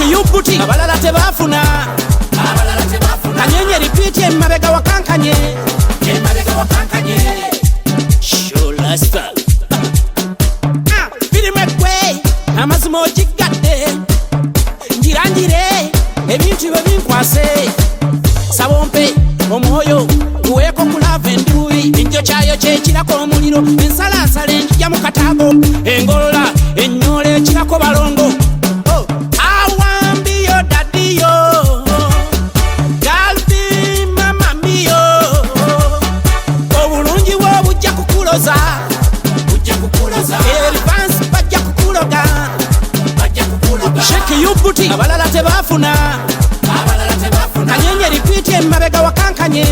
Shiki yubuti abalala tebafuna kanyenye repeat emabega wakankanye Shulasta birimekwe amazima ogigadde njirangire ebintu bwe binkwase sabompe omwoyo tuweeko kulava enduuyi enjo kyayo kyekirako omuliro ensalasala enjija mu kataago engolola ennyola ekirako balongo awambiyo dadiyo galbi mamamiyo obulungi bwo bujja kukuloza erivansi bajja kukuloga sheki yubuti abalala tebafuna kanyenye repeat emabega wakankanye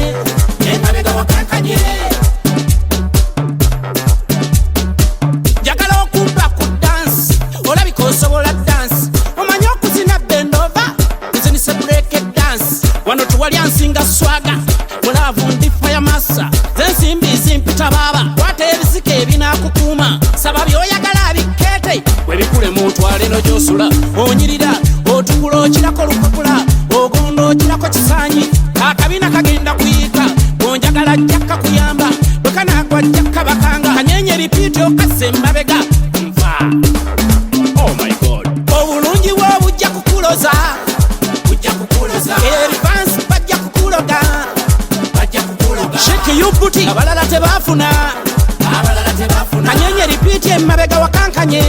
njagala okumba ku dance olabika osobola dance omanyi okuzina bendova kuzinisa break dance wano tuwali ansinga swaga mulavu ndi fire massa zensimbi zimpita baba kwata ebisika ebinakukuuma saba byoyagala bikete webikule mutwale no gyosula onyirira otukula okirako lupapula ogondo okirako kisanyi akabina kagenda kuyika onjagala jjaka kuyamba bwekanagwa jjaka bakanga kanyenye repeat okase emabega nva oh my god obulungi bwo bujja kukuloza erivansi bajja kukuloga sheki yubuti abalala tebafuna kanyenye repeat emabega wakankanye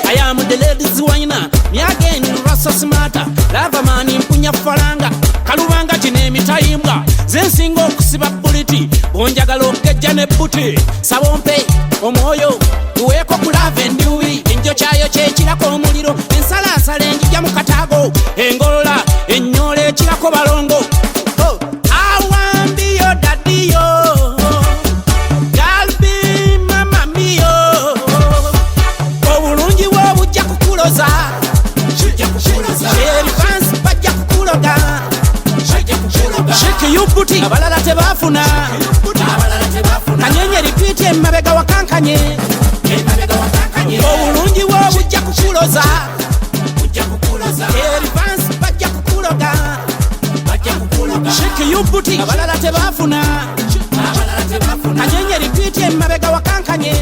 I am the ladies wine me again rasa smata lava mani mpunya falanga kalubanga kine mitayimbwa zensingo okusiba buliti onjagala okejja ne buti sabompe omwoyo tuweeko kulava enduuyi enjo kyayo kyekirako omuliro ensalasala enjija mu kataago engolola ennyola ekirako balongo awambiyo dadiyo galbi mamamiyo obulungi bwo bujja kukuloza erivansi bajja kukuloga sheki yubuti abalala tebafuna kanyenye repeat emabega wakankanye obulungi bwo bujja kukuloza erivansi bajja kukuloga sheki yubuti abalala tebafuna kanyenye repeat emabega wakankanye